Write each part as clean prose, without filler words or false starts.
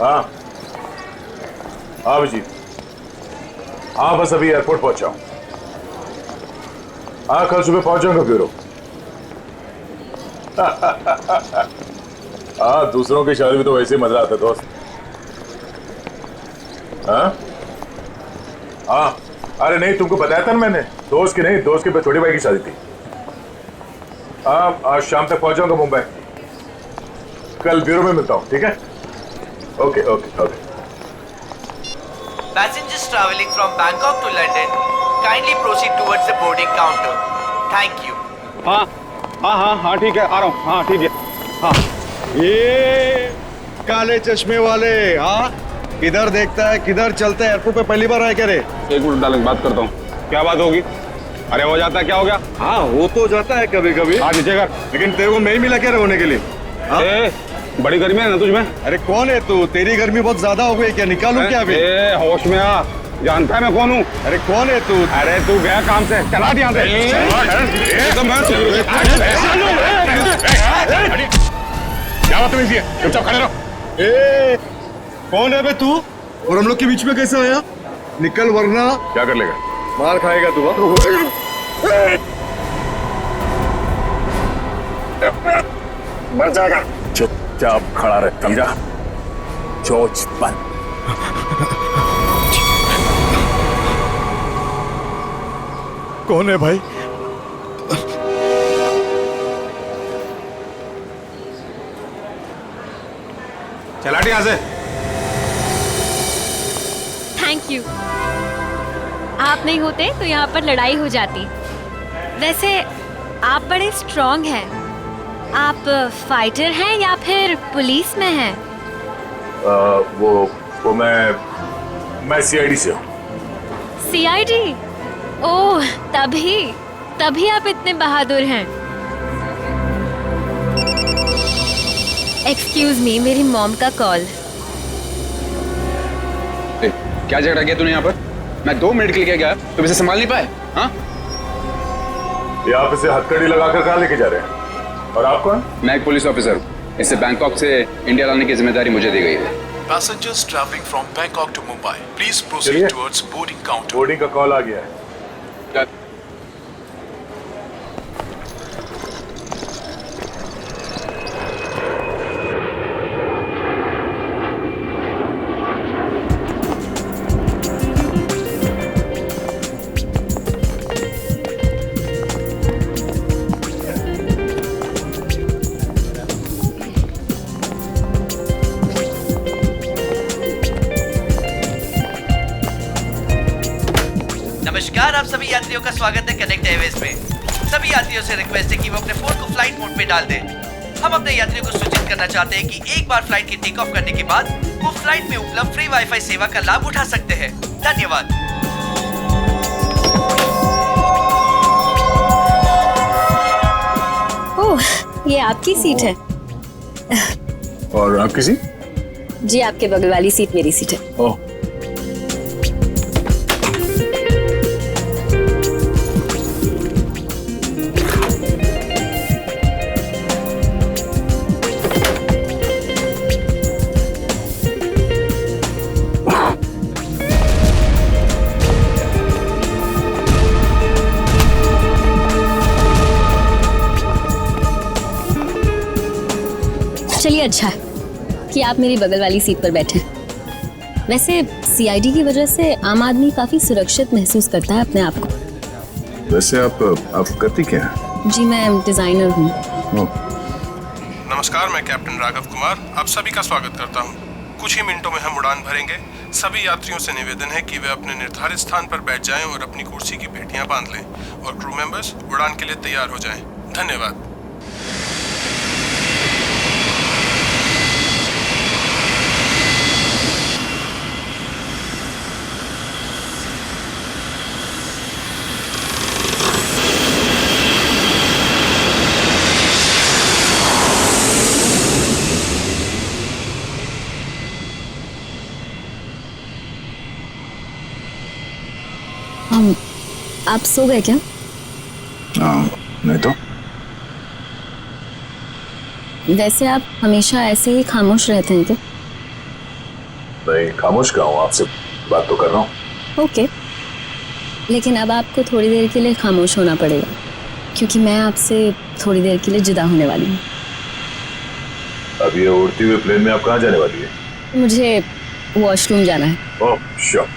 हाँ हाँ अभिजीत, हाँ बस अभी एयरपोर्ट पहुंचा हूं। हाँ कल सुबह पहुंच जाऊंगा ब्यूरो। हाँ दूसरों की शादी में तो वैसे ही मजा आता है दोस्त। हाँ हाँ अरे नहीं, तुमको बताया था ना मैंने, दोस्त की नहीं, दोस्त के छोटी भाई की शादी थी। हाँ आज शाम तक पहुंच जाऊंगा मुंबई। कल ब्यूरो में मिलता हूँ, ठीक है? Okay okay okay. Passengers traveling from Bangkok to London, kindly proceed towards the boarding counter. Thank you. हाँ हाँ हाँ हाँ ठीक है, आ रहा हूँ। हाँ ठीक है। हाँ ये काले चश्मे वाले, हाँ किधर देखता है किधर चलता है? एयरपोर्ट पे पहली बार आया क्या रे? एक मिनट डालेंगे, बात करता हूँ। क्या बात होगी? अरे हो जाता है, क्या हो गया? हाँ हो तो जाता है कभी कभी। हाँ नीचे कर। लेकिन तेरे को नहीं मिला क्या होने के लिए? हाँ? बड़ी गर्मी है ना तुझमें? अरे कौन है तू? तेरी गर्मी बहुत ज्यादा हो गई क्या? निकालूं क्या अभी? होश में आ, जानता है मैं कौन हूँ? अरे कौन है तू? अरे तू गया काम से, चला यहाँ से। क्या बात है? चुपचाप खड़े रहो। कौन है बे तू? और हम लोग के बीच में कैसे आया? निकल वरना क्या कर लेगा? मार खाएगा तू। मर जाएगा। चुपचाप खड़ा रहे, समझा? चोच बंद। कौन है भाई? चला यहाँ से। Thank you. आप नहीं होते तो यहाँ पर लड़ाई हो जाती। वैसे आप बड़े स्ट्रॉन्ग हैं। आप फाइटर हैं या फिर पुलिस में हैं? वो मैं सीआईडी से हूँ। सीआईडी? ओह तभी आप इतने बहादुर हैं। एक्सक्यूज मी, मेरी मॉम का कॉल। क्या झगड़ा किया तूने यहाँ पर? मैं 2 मिनट के लिए गया, तुम इसे संभाल नहीं पाए? हाँ ये आप इसे हथकड़ी लगाकर कहाँ लेके जा रहे हैं? और आप कौन? मैं एक पुलिस ऑफिसर हूँ। इसे बैंकॉक से इंडिया लाने की जिम्मेदारी मुझे दी गई है। Passengers traveling from Bangkok to Mumbai, please proceed towards boarding counter. Boarding का कॉल आ गया है। नमस्कार, आप सभी यात्रियों का स्वागत है कनेक्ट एयरवेज में। सभी यात्रियों से रिक्वेस्ट है कि वो अपने फोन को फ्लाइट मोड पे डाल दें। हम अपने यात्रियों को सूचित करना चाहते हैं कि एक बार फ्लाइट की टेक ऑफ करने के बाद वो फ्लाइट में उपलब्ध फ्री वाईफाई सेवा का लाभ उठा सकते हैं। धन्यवाद। ओह, ये आपकी सीट है। और आपकी सीट? जी, आपके बगल वाली सीट मेरी सीट है। ओह चलिए, अच्छा है कि आप मेरी बगल वाली सीट पर बैठे। वैसे सीआईडी की वजह से आम आदमी काफी सुरक्षित महसूस करता है अपने आप को। वैसे आप करती क्या है? जी, मैं डिजाइनर हूँ। नमस्कार, मैं कैप्टन राघव कुमार आप सभी का स्वागत करता हूं। कुछ ही मिनटों में हम उड़ान भरेंगे। सभी यात्रियों से निवेदन है कि वे अपने निर्धारित स्थान पर बैठ जाएं और अपनी कुर्सी की पेटियां बांध लें और क्रू मेंबर्स उड़ान के लिए तैयार हो जाएं। धन्यवाद। आप सो गए क्या? नहीं तो। वैसे आप हमेशा ऐसे ही खामोश रहते हैं क्या? मैं खामोश का हूँ, आपसे बात तो कर रहा हूँ। ओके, लेकिन अब आपको थोड़ी देर के लिए खामोश होना पड़ेगा, क्योंकि मैं आपसे थोड़ी देर के लिए जुदा होने वाली हूँ। अब ये उड़ती हुए प्लेन में आप कहाँ जाने वाली है? मुझे वॉशरूम जाना है। Oh sure.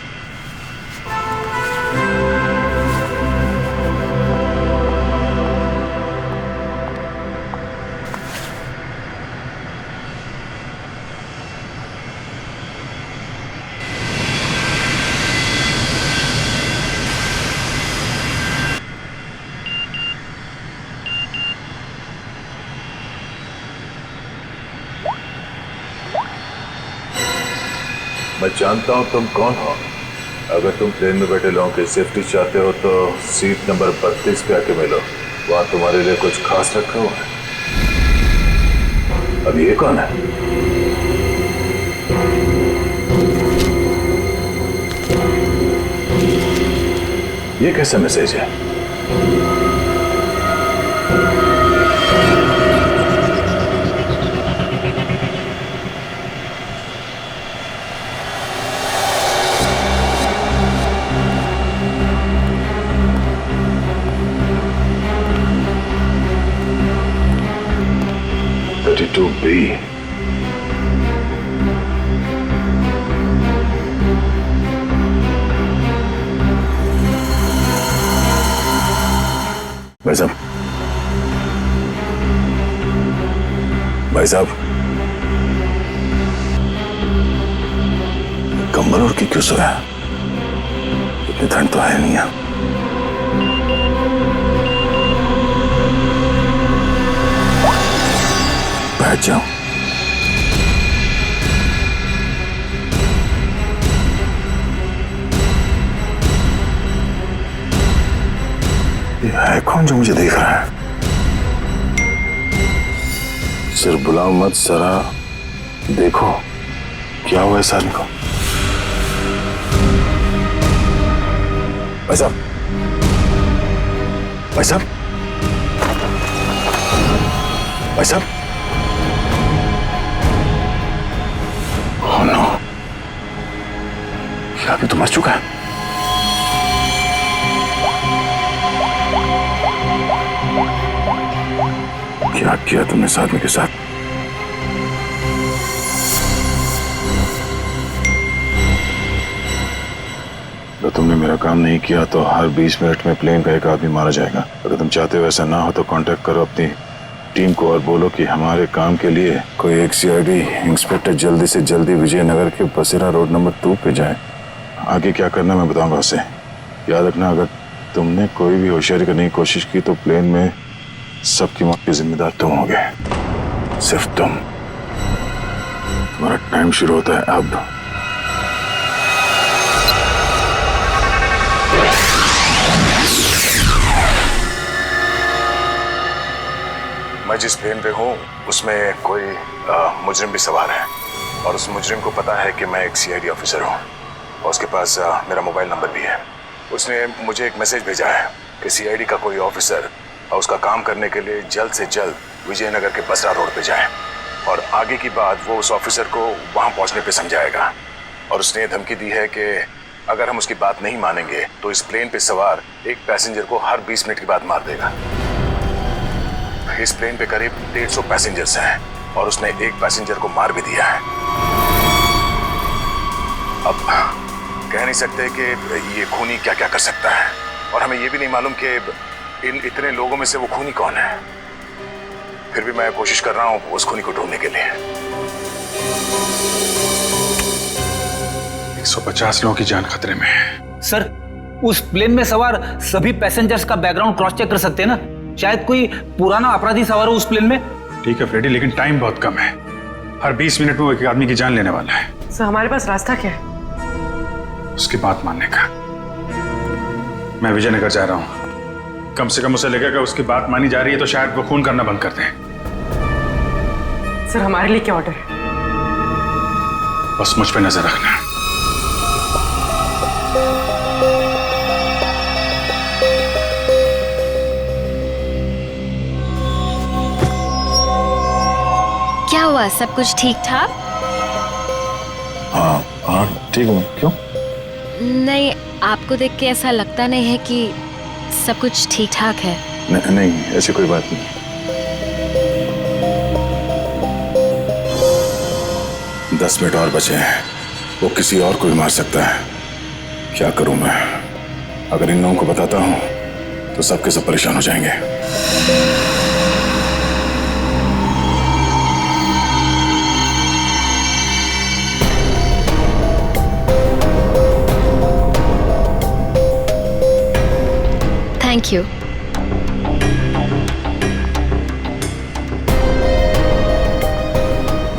मैं जानता हूं तुम कौन हो। अगर तुम प्लेन में बैठे लोगों की सेफ्टी चाहते हो तो सीट नंबर 32 पे आके मिलो, वहां तुम्हारे लिए कुछ खास रखा हुआ है। अब ये कौन है? ये कैसा मैसेज है? To be. भाई साहब, भाई साहब, कंबल ओढ़ के क्यों सोया? इतनी ठंड तो है नहीं है। बैठ जाओ। ये है कौन जो मुझे देख रहा है? सिर्फ बुलाओ मत, जरा देखो क्या हुआ इस आदमी को। भाई साहब, भाई साहब, भाई साहब, ओह नो, ये आदमी तो मर चुका है। क्या किया तुमने इस आदमी के साथ? अगर तुमने मेरा काम नहीं किया तो हर 20 मिनट में प्लेन का एक आदमी मारा जाएगा। अगर तुम चाहते हो ऐसा ना हो तो कांटेक्ट करो अपनी टीम को और बोलो कि हमारे काम के लिए कोई एक सीआईडी इंस्पेक्टर जल्दी से जल्दी विजयनगर के बसेरा रोड नंबर 2 पे जाए। आगे क्या करना मैं बताऊंगा उसे। याद रखना, अगर तुमने कोई भी होशियारी करने की कोशिश की तो प्लेन में सबकी मौत के जिम्मेदार तुम होगे, सिर्फ तुम। तुम्हारा टाइम शुरू होता है अब। मैं जिस प्लेन पे हूँ उसमें कोई मुजरिम भी सवार है और उस मुजरिम को पता है कि मैं एक सीआईडी ऑफिसर हूँ और उसके पास मेरा मोबाइल नंबर भी है। उसने मुझे एक मैसेज भेजा है कि सीआईडी का कोई ऑफिसर और उसका काम करने के लिए जल्द से जल्द विजयनगर के बसरा रोड पे जाए और आगे की बात वो उस ऑफिसर को वहाँ पहुँचने पे समझाएगा। और उसने धमकी दी है कि अगर हम उसकी बात नहीं मानेंगे तो इस प्लेन पे सवार एक पैसेंजर को हर 20 मिनट के बाद मार देगा। इस प्लेन पे करीब 150 पैसेंजर्स हैं और उसने एक पैसेंजर को मार भी दिया है। अब कह नहीं सकते कि ये खूनी क्या क्या कर सकता है और हमें ये भी नहीं मालूम कि इन इतने लोगों में से वो खूनी कौन है। फिर भी मैं कोशिश कर रहा हूँ उस खूनी को ढूंढने के लिए। 150 लोगों की जान खतरे में है। सर, उस प्लेन में सवार सभी पैसेंजर्स का बैकग्राउंड क्रॉस चेक कर सकते हैं ना? शायद कोई पुराना अपराधी सवार हो उस प्लेन में। ठीक है फ्रेडी, लेकिन टाइम बहुत कम है। हर 20 मिनट में वो एक आदमी की जान लेने वाला है। सर, हमारे पास रास्ता क्या है? उसकी बात मानने का। मैं विजयनगर जा रहा हूँ। कम से कम उसे लगेगा उसकी बात मानी जा रही है तो शायद वो खून करना बंद कर दें। सर, हमारे लिए क्या ऑर्डर है? बस मुझ पे नजर रखना। क्या हुआ, सब कुछ ठीक ठाक? हाँ, हाँ ठीक हूँ। क्यों? नहीं, आपको देख के ऐसा लगता नहीं है कि सब कुछ ठीक ठाक है। नहीं, ऐसी कोई बात नहीं। 10 मिनट और बचे हैं, वो किसी और को भी मार सकता है। क्या करूं मैं? अगर इन लोगों को बताता हूं तो सबके सब परेशान हो जाएंगे। Thank you.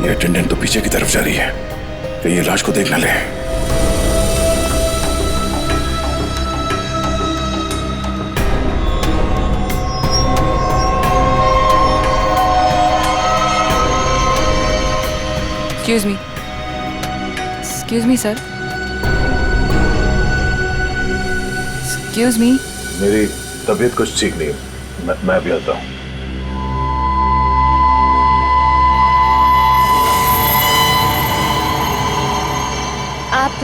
ये अटेंडेंट तो पीछे की तरफ जा रही है, कहीं ये लाश को देख ना ले। Excuse me, sir. Excuse me. मेरी तबीयत कुछ ठीक नहीं है, मैं भी आता हूँ। आप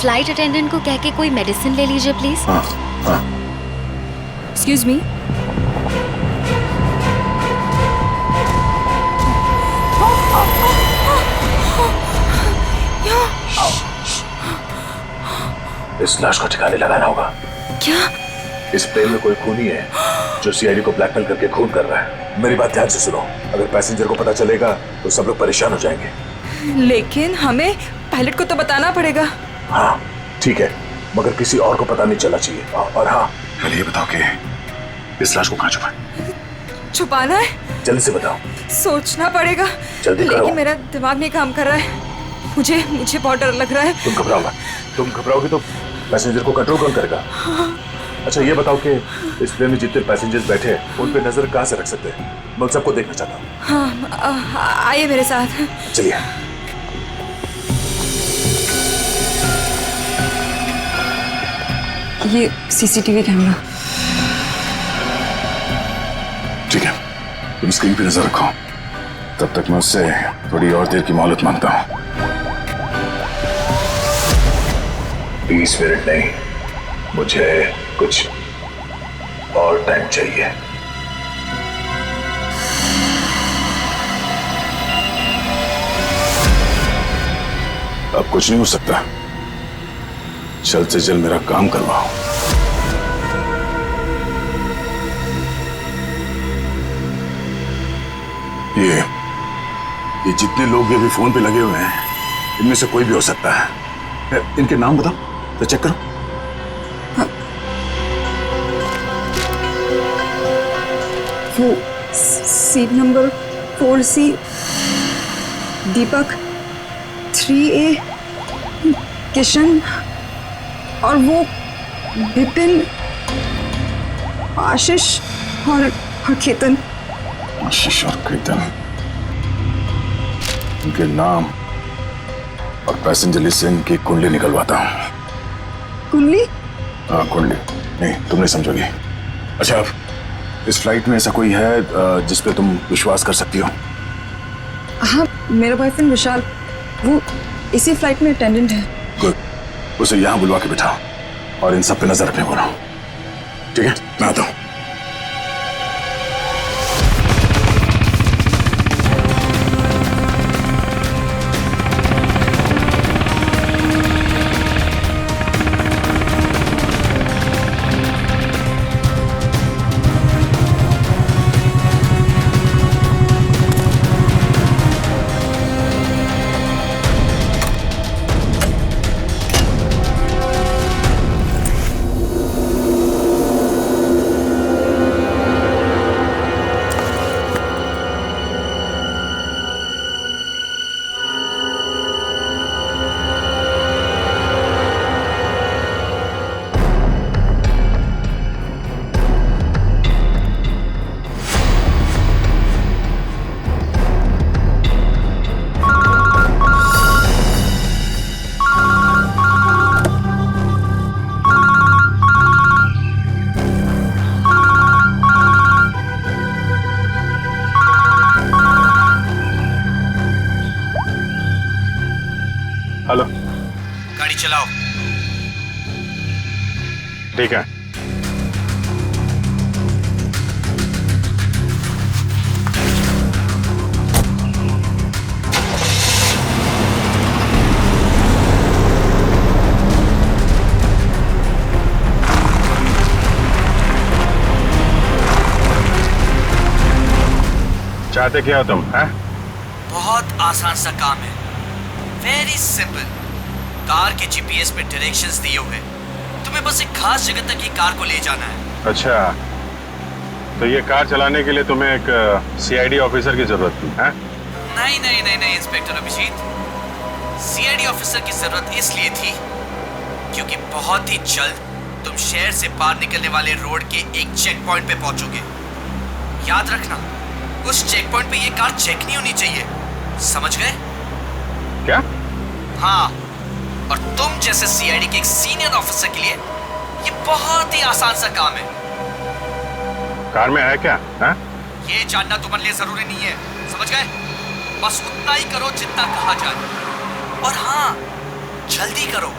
फ्लाइट अटेंडेंट को कह के कोई मेडिसिन ले लीजिए प्लीज। हाँ हाँ। Excuse me. इस लाश को ठिकाने लगाना होगा। क्या? इस प्लेन में कोई खूनी है जो सीआईडी को ब्लैकमेल करके खून कर रहा है। मेरी बात ध्यान से सुनो, अगर पैसेंजर को पता चलेगा तो सब लोग परेशान हो जाएंगे। लेकिन हमें पायलट को तो बताना पड़ेगा। हाँ ठीक है, मगर किसी और को पता नहीं चलना चाहिए। और हाँ, पहले ये बताओ कि इस लाश को कहाँ छुपाएं? छुपाना है? जल्दी से बताओ। सोचना पड़ेगा। जल्दी करो। लेकिन मेरा दिमाग नहीं काम कर रहा है। मुझे बहुत डर लग रहा है। तुम घबराओ मत। तुम घबराओगे तो पैसेंजर को कंट्रोल कौन करेगा? अच्छा ये बताओ कि इस प्लेन में जितने पैसेंजर्स बैठे हैं उन पे नजर कहाँ से रख सकते हैं? मैं उन सबको देखना चाहता हूँ। हाँ, आइए मेरे साथ। चलिए। ये सीसीटीवी कैमरा। ठीक है, तुम स्क्रीन पे नजर रखो, तब तक मैं उससे थोड़ी और देर की मोहलत मांगता हूँ। 20 मिनट नहीं, मुझे कुछ और टाइम चाहिए। अब कुछ नहीं हो सकता, जल्द से जल्द मेरा काम करवाओ। ये जितने लोग ये भी फोन पे लगे हुए हैं, इनमें से कोई भी हो सकता है। इनके नाम बताओ तो चेक करो। वो सीट नंबर 4C, दीपक, 3A, किशन, और वो विपिन, आशीष और केतन। आशीष और केतन, इनके नाम और पैसेंजर लिस्ट से इनकी कुंडली निकलवाता हूँ। कुंडली? हाँ कुंडली, नहीं तुम नहीं समझोगी। अच्छा, अब इस फ्लाइट में ऐसा कोई है जिस पे तुम विश्वास कर सकती हो? हाँ, मेरा बॉयफ्रेंड विशाल, वो इसी फ्लाइट में अटेंडेंट है। गुड, उसे यहाँ बुलवा के बिठाओ और इन सब पे नजर रखने बोलो। ठीक है, मैं आता हूँ। हेलो, गाड़ी चलाओ। ठीक है। चाहते क्या हो तुम? हैं? बहुत आसान सा काम है, वेरी सिंपल। कार के जीपीएस पे डायरेक्शंस दिए हुए, तुम्हें बस एक खास जगह तक ये कार को ले जाना है। अच्छा, तो ये कार चलाने के लिए तुम्हें एक सीआईडी ऑफिसर की जरूरत थी? हैं? नहीं नहीं नहीं नहीं इंस्पेक्टर अभिजीत, सीआईडी ऑफिसर की जरूरत इसलिए थी क्योंकि बहुत ही जल्द तुम शहर से बाहर निकलने वाले रोड के एक चेक पॉइंट पे पहुंचोगे। याद रखना, उस चेक पॉइंट पे ये कार चेक नहीं होनी चाहिए, समझ गए? क्या? हाँ, और तुम जैसे सीआईडी के एक सीनियर ऑफिसर के लिए ये बहुत ही आसान सा काम है। कार में है क्या? हैं? ये जानना तुम्हारे लिए जरूरी नहीं है, समझ गए? बस उतना ही करो जितना कहा जाए, और हाँ, जल्दी करो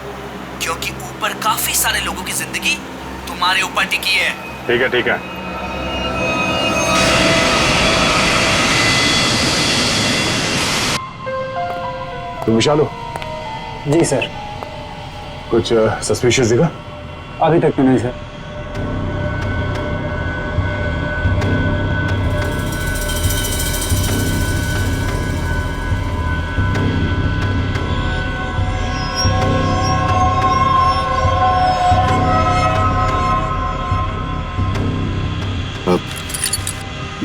क्योंकि ऊपर काफी सारे लोगों की जिंदगी तुम्हारे ऊपर टिकी है। ठीक है, ठीक है। तुम विशाल हो? जी सर। कुछ सस्पिशियस दिखा? अभी तक तो नहीं सर।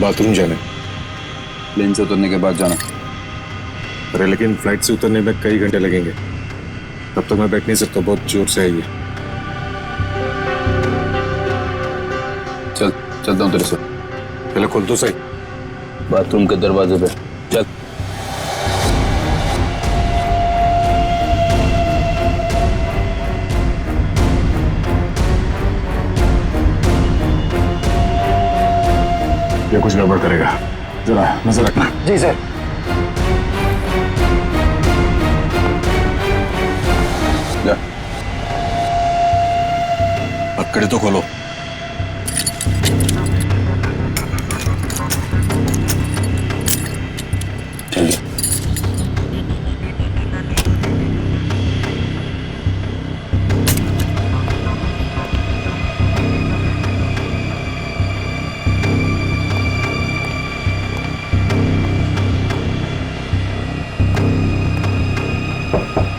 बाथरूम जाना? प्लेन से उतरने के बाद जाना। अरे लेकिन फ्लाइट से उतरने में कई घंटे लगेंगे, तब तक मैं बैठ नहीं सकता, बहुत जोर से है ये। चलता हूँ तेरे से। पहले खोल तो सही। बाथरूम के दरवाजे पे चल। ये कुछ गड़बड़ करेगा, जरा नजर रखना। जी सर। जा, पकड़े तो खोलो। चलिए।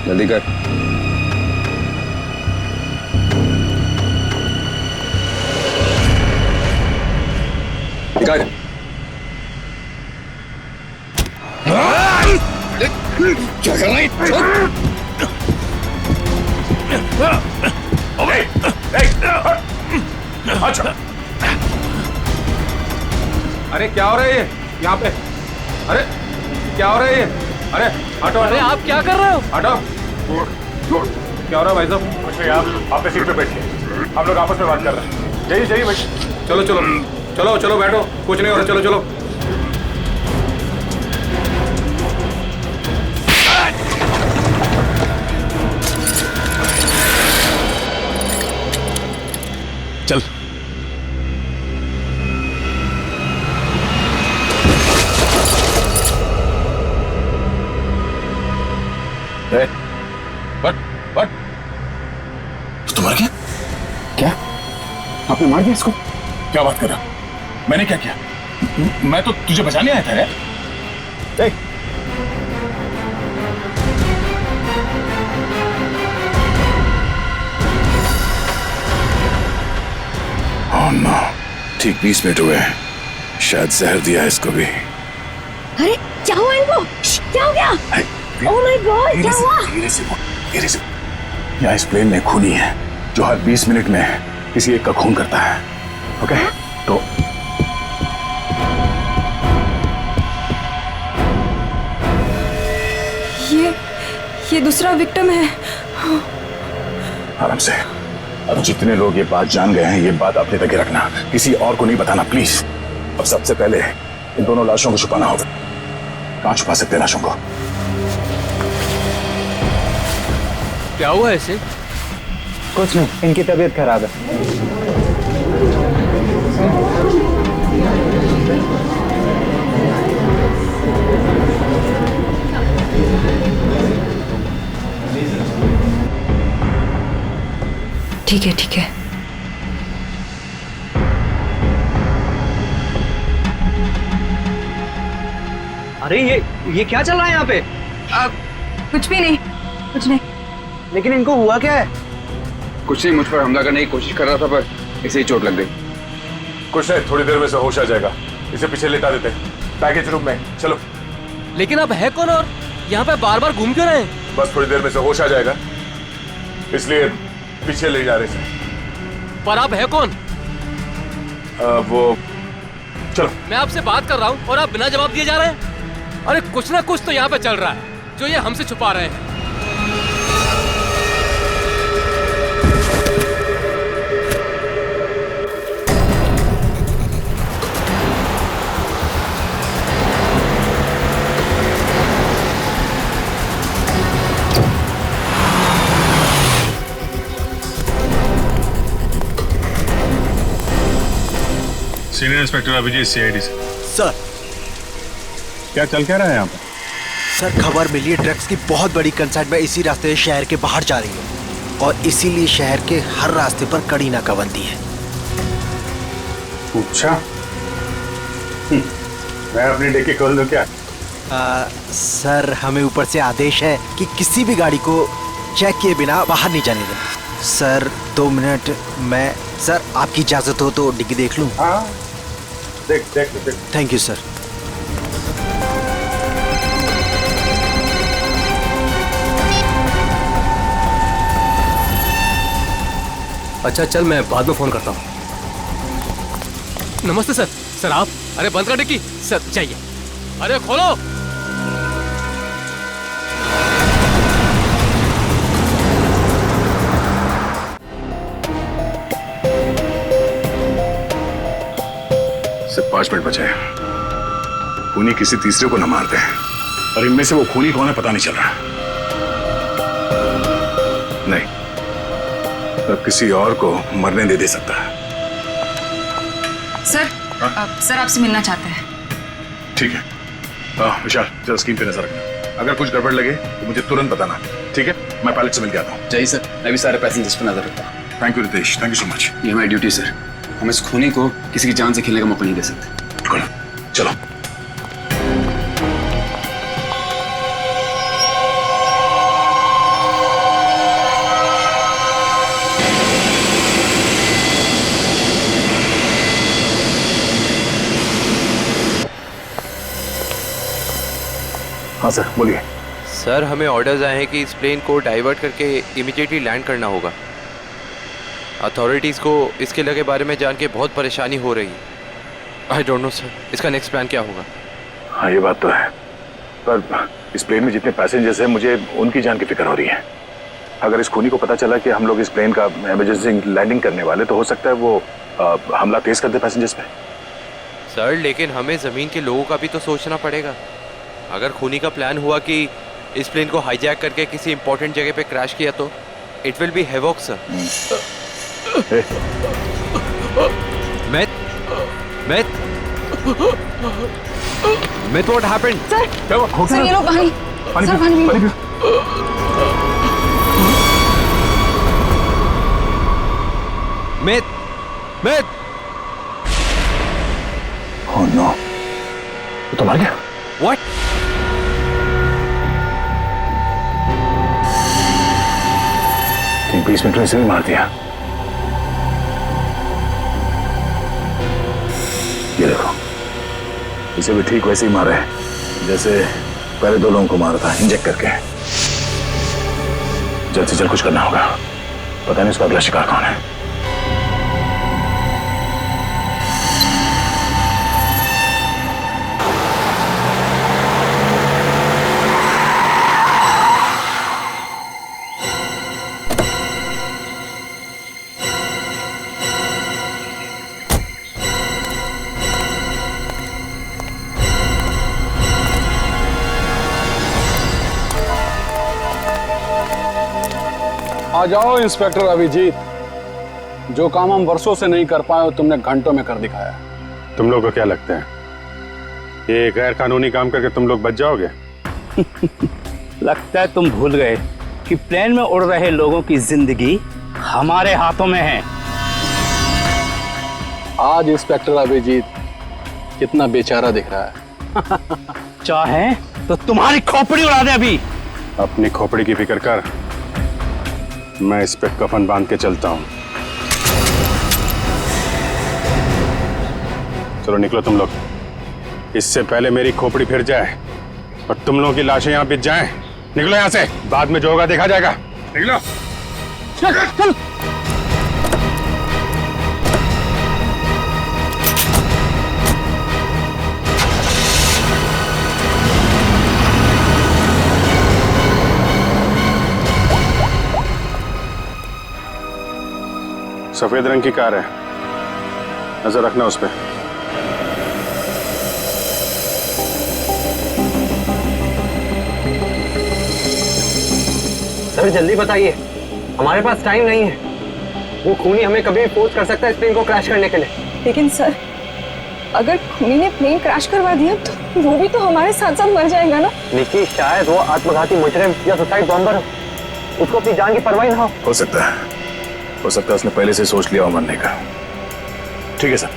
जल्दी कर। क्या कर रही? अच्छा, अरे क्या हो रहा है ये यहाँ पे? अरे क्या हो रहा है ये? अरे हटो। अरे आप क्या कर रहे हो? हटो। क्या हो रहा है भाई साहब? कुछ नहीं, आप अपने सीट पे बैठिए, हम लोग आपस में बात कर रहे हैं। जाइए जाइए भाई। चलो चलो चलो चलो बैठो, कुछ नहीं हो रहा, चलो चलो। चल। बट तो मर गया? क्या? आपने मार दिया इसको? क्या बात कर रहा? मैंने क्या किया? मैं तो तुझे बचाने आया था यार। Oh no, ठीक 20 मिनट हुए, शायद जहर दिया है इसको भी। अरे क्या हुआ इनको? क्या हो गया? ओह माय गॉड, क्या हुआ? धीरे से बोल, धीरे से। यहाँ इस प्लेन में खूनी है जो हर 20 मिनट में किसी एक का खून करता है। ओके? तो ये दूसरा विक्टिम है। आराम से। अब जितने लोग ये बात जान गए हैं, ये बात अपने तक ही रखना, किसी और को नहीं बताना प्लीज। अब सबसे पहले इन दोनों लाशों को छुपाना होगा। कहाँ छुपा सकते हैं लाशों को? क्या हुआ है इसे? कुछ नहीं, इनकी तबीयत खराब है। ठीक है ठीक है। अरे ये क्या चल रहा है यहाँ पे? कुछ भी नहीं, कुछ नहीं। लेकिन इनको हुआ क्या है? कुछ नहीं, मुझ पर हमला करने की कोशिश कर रहा था पर इसे ही चोट लग गई। कुछ नहीं, थोड़ी देर में से होश आ जाएगा। इसे पीछे लेटा देते हैं पैकेज रूम में। चलो। लेकिन अब है कौन और यहाँ पे बार बार घूम क्यों रहे हैं? बस थोड़ी देर में से होश आ जाएगा, इसलिए पीछे ले जा रहे थे। पर आप है कौन? वो चलो। मैं आपसे बात कर रहा हूँ और आप बिना जवाब दिए जा रहे हैं। अरे कुछ ना कुछ तो यहाँ पे चल रहा है जो ये हमसे छुपा रहे हैं। सीनियर इंस्पेक्टर अभिजीत, सीआईडी से। सर क्या चल क्या रहा है यहाँ पे? सर खबर मिली है ड्रग्स की बहुत बड़ी कंसाइनमेंट इसी रास्ते से शहर के बाहर जा रही है और इसीलिए शहर के हर रास्ते पर कड़ी नाकाबंदी है। अच्छा, मैं अपनी डिक्की खोल दूं क्या? सर हमें ऊपर से आदेश है कि किसी भी गाड़ी को चेक किए बिना बाहर नहीं जाने दें। सर 2 मिनट, मैं सर आपकी इजाजत हो तो डिग्गी देख लूं? हाँ, देख देख देख। Thank you sir. अच्छा चल, मैं बाद में फोन करता हूँ। नमस्ते सर। सर आप? अरे बंद कर डिक्की। सर चाहिए। अरे खोलो। सिर्फ 5 मिनट बचे हैं। खूनी किसी तीसरे को न मारते हैं और इनमें से वो खूनी कौन है पता नहीं चल रहा। नहीं, तो किसी और को मरने दे सकता है। सर सर आपसे मिलना चाहते हैं। ठीक है। विशाल जरा स्क्रीन पे नजर रखना, अगर कुछ गड़बड़ लगे तो मुझे तुरंत बताना। ठीक है, मैं पायलट से मिल के आता हूँ। जय सर, मैं भी सारे पैसेंजर्स पर नजर रखता हूँ। Thank you Ritesh, thank you so much. ये हमारी ड्यूटी सर। हम इस खूनी को किसी की जान से खेलने का मौका नहीं दे सकते। बिल्कुल, चलो। हाँ सर, बोलिए। सर हमें ऑर्डर्स आए हैं कि इस प्लेन को डाइवर्ट करके इमीडिएटली लैंड करना होगा। अथॉरिटीज़ को इसके लगे बारे में जान के बहुत परेशानी हो रही है। आई डोंट नो सर, इसका नेक्स्ट प्लान क्या होगा? हाँ ये बात तो है, पर इस प्लेन में जितने पैसेंजर्स हैं मुझे उनकी जान की फिक्र हो रही है। अगर इस खूनी को पता चला कि हम लोग इस प्लेन का इमरजेंसी लैंडिंग करने वाले तो हो सकता है वो हमला तेज कर दे पैसेंजर्स पे। सर लेकिन हमें ज़मीन के लोगों का भी तो सोचना पड़ेगा। अगर खूनी का प्लान हुआ कि इस प्लेन को हाईजैक करके किसी इंपॉर्टेंट जगह पे क्रैश किया तो it will be havoc sir. Myth, what happened? Sir ये लो पानी। सर पानी पियो। Myth. Oh no, वो तो मर गया। What? तीन 20 मिनट में इसे भी मार दिया। ये देखो, इसे भी ठीक वैसे ही मारा है जैसे पहले 2 लोगों को मारा था, इंजेक्ट करके। जल्द से जल्द कुछ करना होगा, पता नहीं उसका अगला शिकार कौन है। आ जाओ इंस्पेक्टर अभिजीत, जो काम हम वर्षों से नहीं कर पाए तुमने घंटों में कर दिखाया। तुम लोग को क्या लगता है ये गैर कानूनी काम करके तुम लोग बच जाओगे? लगता है तुम भूल गए कि प्लेन में उड़ रहे लोगों की जिंदगी हमारे हाथों में है। आज इंस्पेक्टर अभिजीत कितना बेचारा दिख रहा है। चाहे तो तुम्हारी खोपड़ी उड़ा दे अभी। अपनी खोपड़ी की फिक्र कर, मैं इस पे कफन बांध के चलता हूं। चलो निकलो तुम लोग, इससे पहले मेरी खोपड़ी फिर जाए और तुम लोगों की लाशें यहां बिछ जाएं। निकलो यहां से, बाद में जो होगा देखा जाएगा। निकलो चल चल। सफेद रंग की कार है, नजर रखना उस पर। सर जल्दी बताइए, हमारे पास टाइम नहीं है। वो खूनी हमें कभी भी फोर्स कर सकता है इस प्लेन को क्रैश करने के लिए। लेकिन सर, अगर खूनी ने प्लेन क्रैश करवा दिया तो वो भी तो हमारे साथ साथ मर जाएगा ना। निकी, शायद वो आत्मघाती मुजरिम या सुसाइड बॉम्बर हो, उसको अपनी जान की परवाह ना हो सकता है उसने पहले से सोच लिया हो मरने का। ठीक है सर,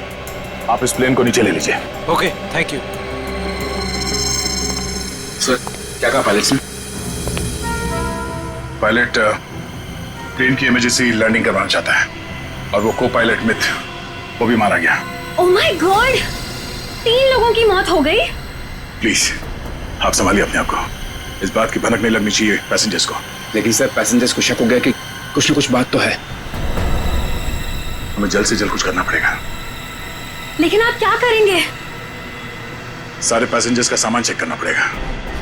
आप इस प्लेन को नीचे ले लीजिए। Okay, thank you. सर क्या कहा पायलट ने? पायलट प्लेन की इमरजेंसी लैंडिंग करवाना चाहता है और वो को पायलट मिथ वो भी मारा गया। ओह माय गॉड, 3 लोगों की मौत हो गई। प्लीज आप संभालिए अपने आप को, इस बात की भनक नहीं लगनी चाहिए पैसेंजर्स को। लेकिन सर पैसेंजर्स को शक हो गया कि कुछ न कुछ बात तो है। हमें जल्द से जल्द कुछ करना पड़ेगा। लेकिन आप क्या करेंगे? सारे पैसेंजर्स का सामान चेक करना पड़ेगा।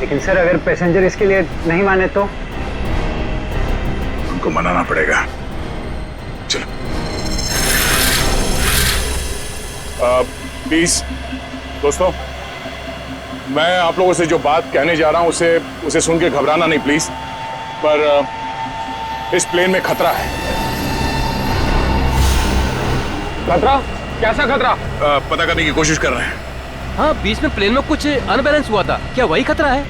लेकिन सर अगर पैसेंजर इसके लिए नहीं माने तो? उनको मनाना पड़ेगा। चलो प्लीज दोस्तों, मैं आप लोगों से जो बात कहने जा रहा हूं उसे सुन के घबराना नहीं प्लीज। पर इस प्लेन में खतरा है। खतरा? कैसा खतरा? पता करने की कोशिश कर रहे हैं। हाँ, बीच में प्लेन में कुछ अनबैलेंस हुआ था, क्या वही खतरा है?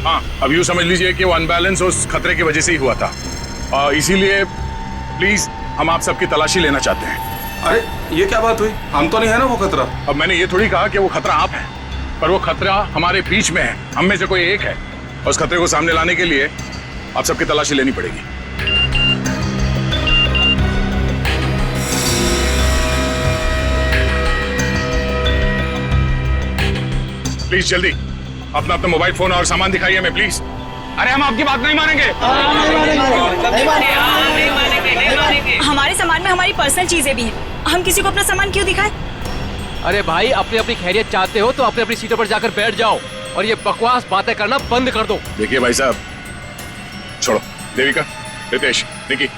हाँ, अब यूँ समझ लीजिए कि वो अनबैलेंस उस खतरे की वजह से ही हुआ था। इसीलिए प्लीज हम आप सबकी तलाशी लेना चाहते हैं। अरे ये क्या बात हुई? हम तो नहीं है ना वो खतरा। अब मैंने ये थोड़ी कहा कि वो खतरा आप है, पर वो खतरा हमारे बीच में है, हम में से कोई एक है। और उस खतरे को सामने लाने के लिए आप सबकी तलाशी लेनी पड़ेगी। प्लीज जल्दी अपना मोबाइल फोन और सामान दिखाइए हमें प्लीज। अरे हम आपकी बात नहीं मानेंगे। हमारे सामान में हमारी पर्सनल चीजें भी हैं, हम किसी को अपना सामान क्यों दिखाएं? अरे भाई, अपनी अपनी खैरियत चाहते हो तो अपनी अपनी सीटों पर जाकर बैठ जाओ और ये बकवास बातें करना बंद कर दो। देखिए भाई साहब, छोड़ो। देविका, रितेश, निकी,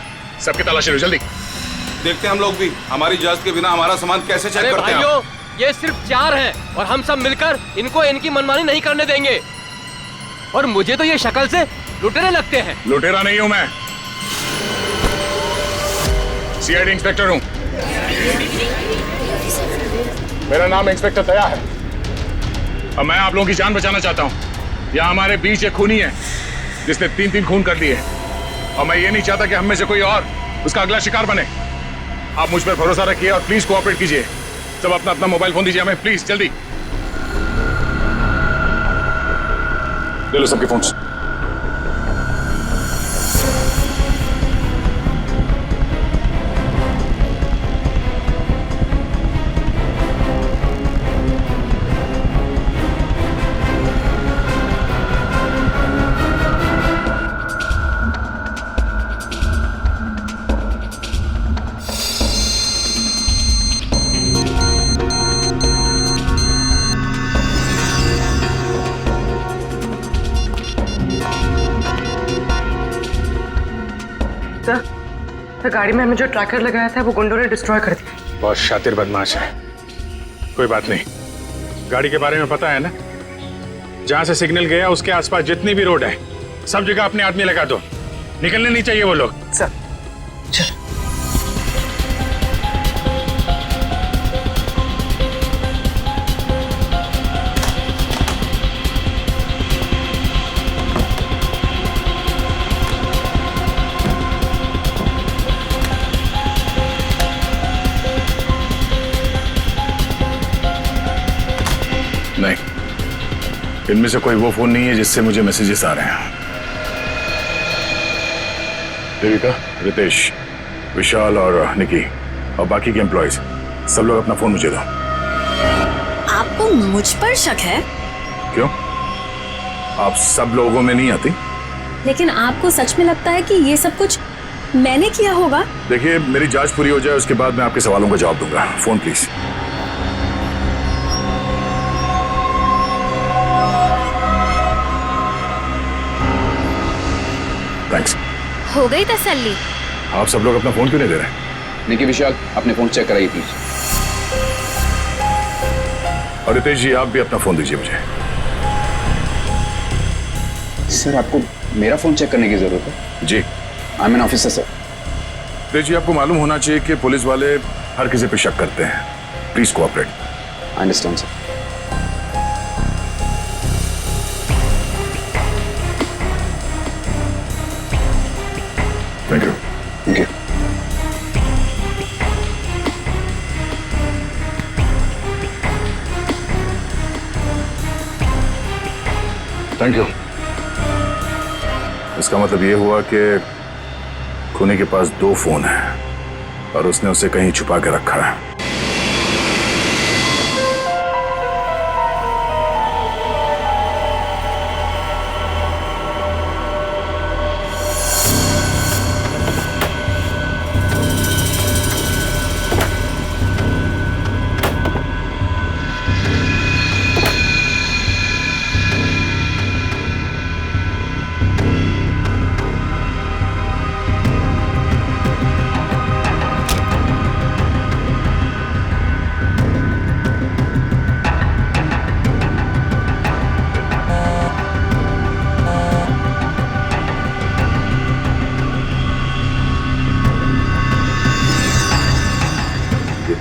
सबकी तलाशी लो जल्दी। देखते हैं हम लोग भी, हमारी इजाजत के बिना हमारा सामान कैसे चेक करते हैं। भाइयों, ये सिर्फ 4 हैं और हम सब मिलकर इनको इनकी मनमानी नहीं करने देंगे। और मुझे तो ये शक्ल से लुटेरे लगते हैं। लुटेरा नहीं हूं मैं, सीआईडी इंस्पेक्टर हूं। मेरा नाम इंस्पेक्टर दया है और मैं आप लोगों की जान बचाना चाहता हूं। यहाँ हमारे बीच एक खूनी है जिसने 3 खून कर लिए और मैं ये नहीं चाहता कि हम में से कोई और उसका अगला शिकार बने। आप मुझ पर भरोसा रखिए और प्लीज कोऑपरेट कीजिए। सब अपना अपना मोबाइल फोन दीजिए हमें प्लीज, जल्दी ले लो सबके फोन्स। सर, गाड़ी में हमें जो ट्रैकर लगाया था वो गुंडों ने डिस्ट्रॉय कर दिया। बहुत शातिर बदमाश है। कोई बात नहीं, गाड़ी के बारे में पता है ना? जहां से सिग्नल गया उसके आसपास जितनी भी रोड है सब जगह अपने आदमी लगा दो। निकलने नहीं चाहिए वो लोग। सर चल। नहीं, इनमें से कोई वो फोन नहीं है जिससे मुझे मैसेजेस आ रहे हैं। देविका, रितेश, विशाल और निकी और बाकी के एम्प्लॉयज सब लोग अपना फोन मुझे दो। आपको मुझ पर शक है? क्यों? आप सब लोगों में नहीं आती? लेकिन आपको सच में लगता है कि ये सब कुछ मैंने किया होगा? देखिए, मेरी जांच पूरी हो जाए उसके बाद मैं आपके सवालों का जवाब दूंगा। Phone please. थैंक्स। हो गई तसल्ली? आप सब लोग अपना फोन क्यों नहीं दे रहे? निकी, विशाल, अपने फोन चेक कराइए प्लीज। और रितेश जी, आप भी अपना फोन दीजिए मुझे। सर, आपको मेरा फोन चेक करने की जरूरत है? जी। I am an officer sir. Ritesh ji, आपको मालूम होना चाहिए कि पुलिस वाले हर किसी पे शक करते हैं। Please cooperate. I understand sir. Thank you. Thank you. Thank you. इसका मतलब ये हुआ कि खूनी के पास 2 फोन हैं और उसने उसे कहीं छुपा के रखा है।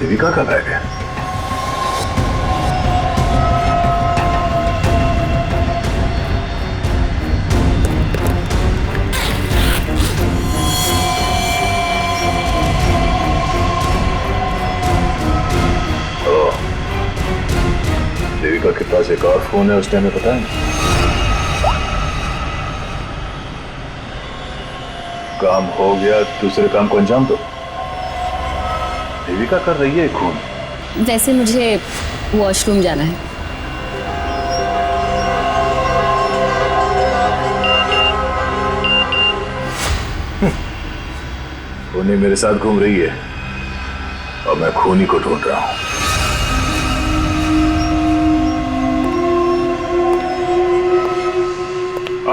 देविका का बैग है। देविका के पास एक और फोन है, उसने हमें पता है। काम हो गया, दूसरे काम को अंजाम दो। देविका कर रही है खून। वैसे मुझे वॉशरूम जाना है। खूनी मेरे साथ घूम रही है और मैं खूनी को ढूंढ रहा हूं।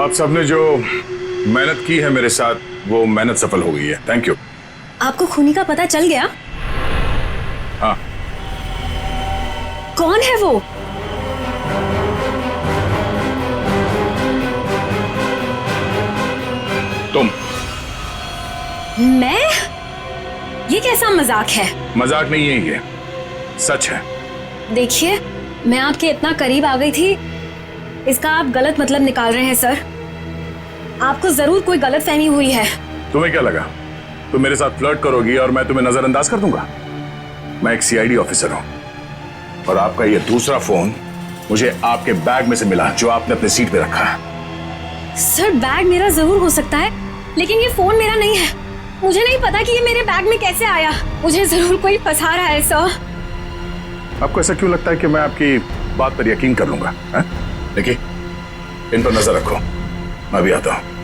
आप सबने जो मेहनत की है मेरे साथ, वो मेहनत सफल हो गई है। Thank you. आपको खूनी का पता चल गया? हाँ। कौन है वो? तुम। मैं? ये कैसा मजाक है? मजाक नहीं है, ये सच है। देखिए, मैं आपके इतना करीब आ गई थी, इसका आप गलत मतलब निकाल रहे हैं सर। आपको जरूर कोई गलत फहमी हुई है। तुम्हें क्या लगा तुम मेरे साथ फ्लर्ट करोगी और मैं तुम्हें नजरअंदाज कर दूंगा? मैं एक सीआईडी ऑफिसर हूं और आपका ये दूसरा फोन मुझे आपके बैग में से मिला, जो आपने अपने सीट पे रखा है। सर, बैग मेरा जरूर हो सकता है, लेकिन ये फोन मेरा नहीं है। मुझे नहीं पता कि ये मेरे बैग में कैसे आया। मुझे जरूर कोई फंसा रहा है सर। आपको ऐसा क्यों लगता है कि मैं आपकी बात पर यकीन कर लूंगा? देखिए, इन पर नजर रखो, मैं भी आता हूं।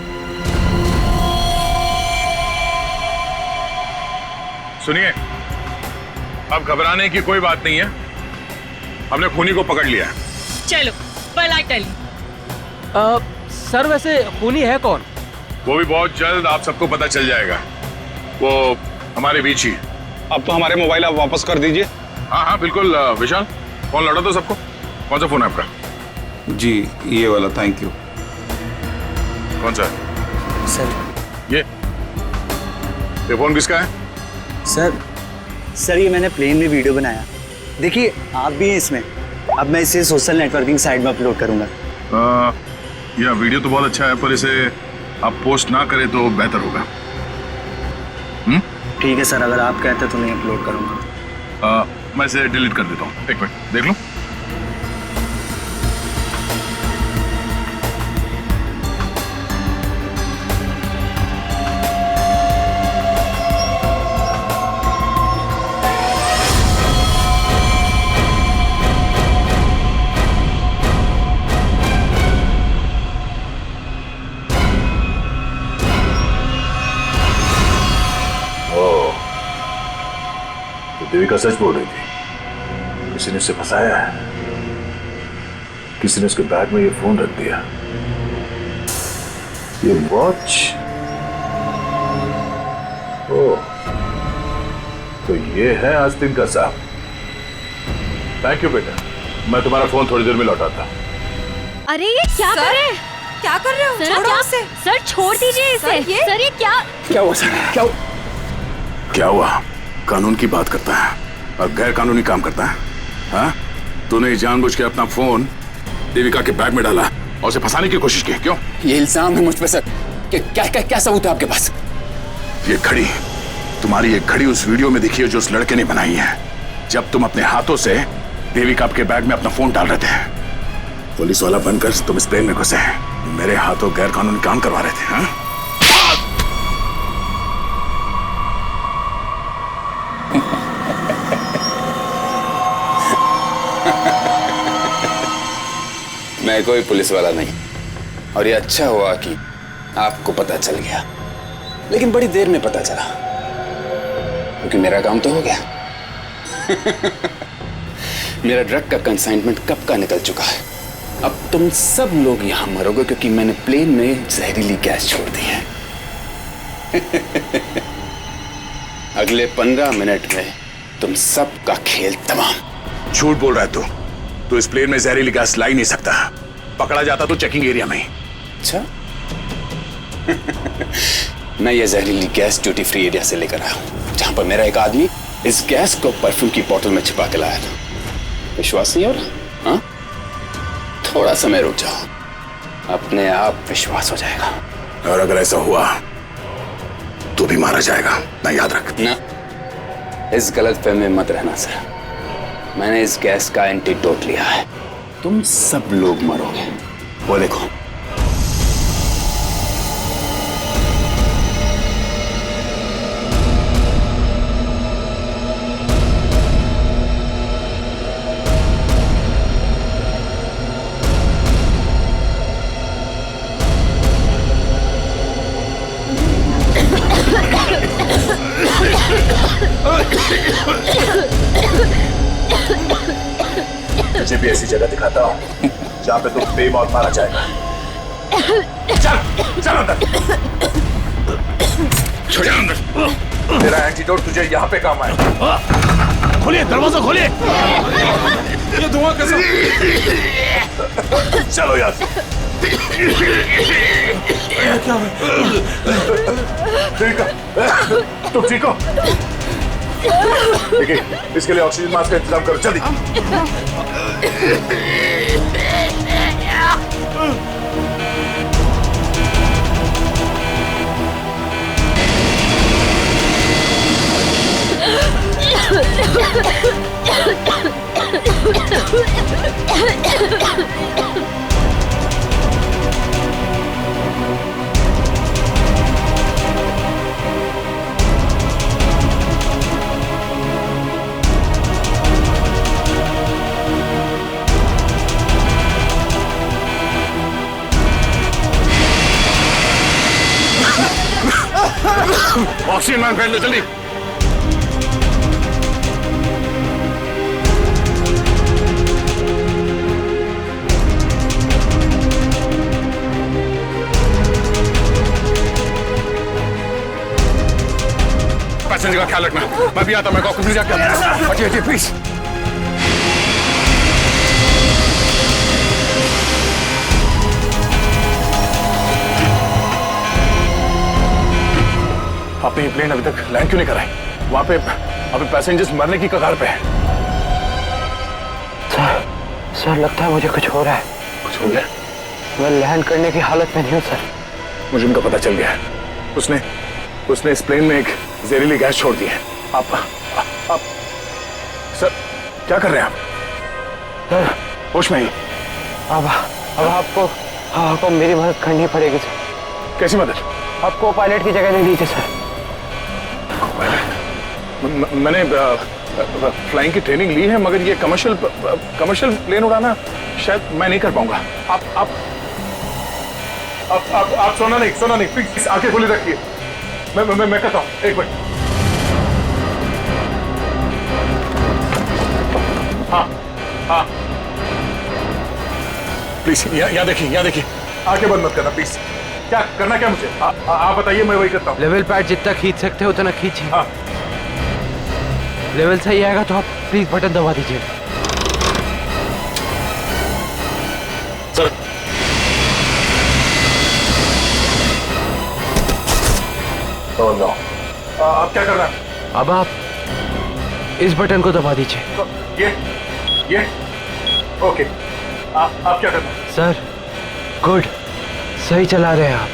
सुनिए, अब घबराने की कोई बात नहीं है। हमने खूनी को पकड़ लिया है। चलो, पलट। सर, वैसे खूनी है कौन? वो भी बहुत जल्द आप सबको पता चल जाएगा। वो हमारे बीच ही। अब तो हमारे मोबाइल आप वापस कर दीजिए। हाँ हाँ बिल्कुल। विशाल, फोन लौटा दो सबको। कौन सा फोन है आपका? जी, ये वाला। Thank you. कौन सा? सर, ये फोन किसका है? सर ये मैंने प्लेन में वीडियो बनाया। देखिए आप भी हैं इसमें। अब मैं इसे सोशल नेटवर्किंग साइट में अपलोड करूंगा। यह वीडियो तो बहुत अच्छा है, पर इसे आप पोस्ट ना करें तो बेहतर होगा। ठीक है सर, अगर आप कहते तो मैं अपलोड करूंगा। मैं इसे डिलीट कर देता हूँ। एक मिनट देख लूं। देविका सच बोल रही थी। किसी ने उसे फंसाया है। किसी ने उसके बैग में ये फोन रख दिया। ये वॉच। ओह, तो ये है आस्तीन का साहब। थैंक यू बेटा, मैं तुम्हारा फोन थोड़ी देर में लौटाता। अरे ये क्या कर रहे हैं? क्या कर रहे हो? सर, छोड़ो उसे। सर छोड़ दीजिए इसे। सर ये क्या हुआ सर? क्या हुआ? कानून की बात करता है और गैर कानूनी काम करता है। हाँ? तूने जानबूझ के अपना फोन देविका के बैग में डाला और उसे फंसाने की कोशिश की। क्यों? ये इल्जाम है मुझ पे सर। क्या सबूत है आपके पास? ये घड़ी, तुम्हारी ये घड़ी उस वीडियो में दिखी है जो उस लड़के ने बनाई है, जब तुम अपने हाथों से देविका के बैग में अपना फोन डाल रहे थे। पुलिस वाला बनकर तुम इस प्लेन में घुसे, मेरे हाथों गैर कानूनी काम करवा रहे थे। हाँ? मैं कोई पुलिस वाला नहीं, और ये अच्छा हुआ कि आपको पता चल गया, लेकिन बड़ी देर में पता चला, क्योंकि मेरा काम तो हो गया। मेरा ड्रग का कंसाइनमेंट कब का निकल चुका है। अब तुम सब लोग यहां मरोगे क्योंकि मैंने प्लेन में जहरीली गैस छोड़ दी है। अगले 15 मिनट में तुम सब का खेल तमाम। झूठ बोल रहा है तू इस प्लेन में जहरीली गैस ला ही नहीं सकता। पकड़ा जाता तो चेकिंग एरिया में ही। अच्छा। मैं ये जहरीली गैस ड्यूटी फ्री एरिया से लेकर आया हूं, जहां पर मेरा एक आदमी इस गैस को परफ्यूम की बोतल में छिपा के लाया था। विश्वास नहीं हो रहा? हाँ? थोड़ा समय रुक जाओ, अपने आप विश्वास हो जाएगा। और अगर ऐसा हुआ तो भी मारा जाएगा ना, याद रख। ना, इस गलतफहमी में मत रहना सर। मैंने इस गैस का एंटीडोट लिया है। तुम सब लोग मरोगे। वो देखो। तुझे भी ऐसी जगह दिखाता हूँ जहाँ पे तुम बेमौत मारा जाएगा। चल अंदर। छोड़ अंदर। तेरा एंटीडोट तुझे यहाँ पे काम आएगा। खोलिए दरवाजा, खोलिए। ये धुआं कैसा? चलो यार। ठीक है, तुम ठीक हो? देखिए, इसके लिए ऑक्सीजन मास्क का इंतजाम करो जल्दी। ऑक्सीजन मैन फैल लो जल्दी। पैसेंजर का ख्याल रखना। मैं भी आता हूं, मैं कॉकपिट में जाकर हटिए हटिए प्लीज। आपने ये प्लेन अभी तक लैंड क्यों नहीं कराई? वहां पे अभी पैसेंजर्स मरने की कगार पे है। सर लगता है मुझे कुछ हो रहा है। कुछ हो गया? मैं लैंड करने की हालत में नहीं हूँ सर। मुझे उनका पता चल गया है। उसने इस प्लेन में एक जहरीली गैस छोड़ दी है। आप सर क्या कर रहे हैं आप? सर होश में ही? अब आपको मेरी मदद करनी पड़ेगी सर। कैसी मदद? आपको पायलट की जगह दे दीजिए सर। मैंने फ्लाइंग की ट्रेनिंग ली है, मगर ये कमर्शियल प्लेन उड़ाना शायद मैं नहीं कर पाऊंगा। आप सोना नहीं प्लीज आंखें खुली रखिए। मैं करता हूँ, एक मिनट। हाँ प्लीज यहाँ देखिए आंखें बंद मत करना प्लीज। क्या करना क्या मुझे? आप बताइए, मैं वही करता हूँ। लेवल पैड जितना खींच सकते हो उतना खींचिए। हाँ। लेवल सही आएगा तो आप प्लीज बटन दबा दीजिए। सर नो, आप क्या कर रहे हैं? अब आप इस बटन को दबा दीजिए। ये ओके। आप क्या कर रहे हैं? सर गुड, सही चला रहे हैं आप।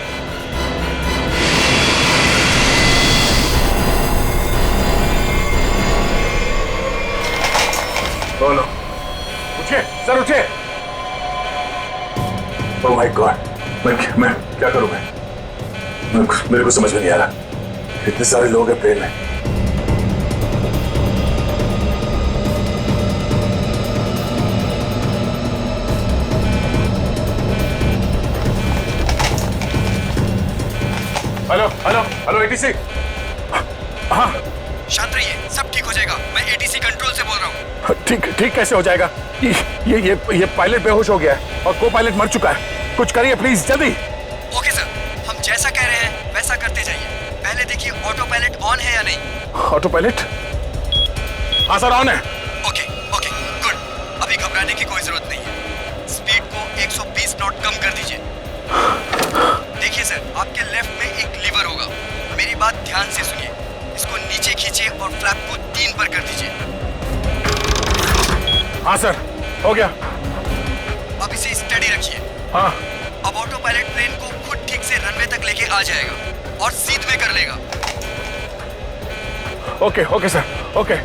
बोलो, उठिए सर, उठिए। ओह माय गॉड, मैं क्या करूं? मेरे को समझ में नहीं आ रहा। इतने सारे लोग हैं प्लेन में। Hello ATC. हाँ शांत रहिए, सब ठीक हो जाएगा। मैं एटीसी कंट्रोल से बोल रहा हूँ। ठीक कैसे हो जाएगा? ये पायलट बेहोश हो गया है और को पायलट मर चुका है। कुछ करिए प्लीज, जल्दी। ओके सर, हम जैसा कह रहे हैं वैसा करते जाइए। पहले देखिए ऑटो पायलट ऑन है या नहीं। Auto pilot? हाँ सर, ऑन है। Okay good. अभी घबराने की कोई जरूरत नहीं है। स्पीड को 120 नॉट कम कर दीजिए। देखिए सर, आपके लेफ्ट में एक लीवर होगा। मेरी बात ध्यान से सुनिए। इसको नीचे खींचिए और फ्लैप को 3 पर कर दीजिए। हाँ सर, हो गया। अब इसे स्टडी रखिए। हाँ। अब ऑटो पायलट प्लेन को खुद ठीक से रनवे तक लेके आ जाएगा और सीध में कर लेगा। Okay sir, okay.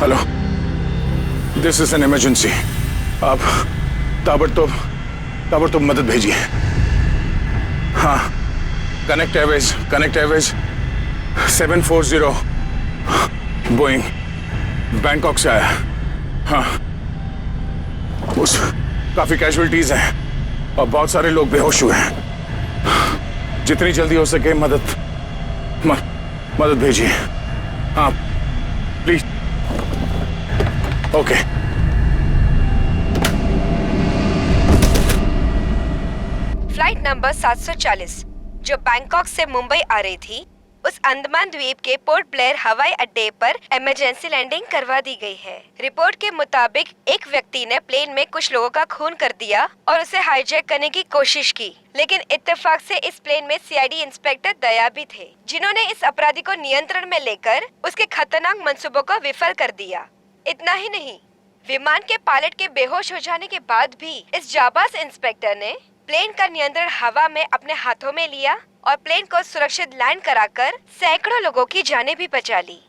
Hello, this is an emergency. आप ताबड़तोड़ मदद भेजिए। हाँ, कनेक्ट एयरवेज 740 बोइंग बैंकॉक से आया। हाँ, उस काफी कैजुअलिटीज हैं और बहुत सारे लोग बेहोश हुए हैं। जितनी जल्दी हो सके मदद भेजिए। हाँ प्लीज। ओके। फ्लाइट नंबर 740 जो बैंकॉक से मुंबई आ रही थी, उस अंडमान द्वीप के पोर्ट ब्लेयर हवाई अड्डे पर इमरजेंसी लैंडिंग करवा दी गई है। रिपोर्ट के मुताबिक एक व्यक्ति ने प्लेन में कुछ लोगों का खून कर दिया और उसे हाईजैक करने की कोशिश की, लेकिन इत्तेफाक से इस प्लेन में सीआईडी इंस्पेक्टर दया भी थे, जिन्होंने इस अपराधी को नियंत्रण में लेकर उसके खतरनाक मंसूबों को विफल कर दिया। इतना ही नहीं, विमान के पायलट के बेहोश हो जाने के बाद भी इस जाबाज इंस्पेक्टर ने प्लेन का नियंत्रण हवा में अपने हाथों में लिया और प्लेन को सुरक्षित लैंड कराकर सैकड़ों लोगों की जानें भी बचा ली।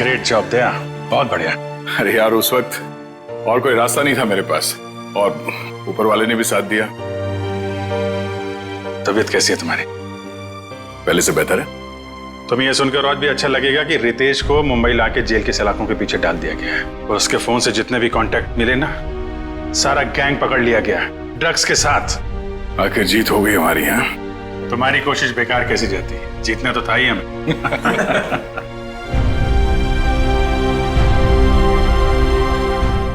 ग्रेट जॉब दया, बहुत बढ़िया। अरे यार, उस वक्त और कोई रास्ता नहीं था मेरे पास और ऊपर वाले ने भी साथ दिया। तबीयत कैसी है तुम्हारी? पहले से बेहतर है। तुम्हें यह सुनकर और भी अच्छा लगेगा कि रितेश को मुंबई लाके जेल के सलाखों के पीछे डाल दिया गया है और उसके फोन से जितने भी कांटेक्ट मिले ना, सारा गैंग पकड़ लिया गया ड्रग्स के साथ। आखिर जीत हो गई हमारी। यहाँ तुम्हारी कोशिश बेकार कैसी जाती है? जीतना तो था ही हमें।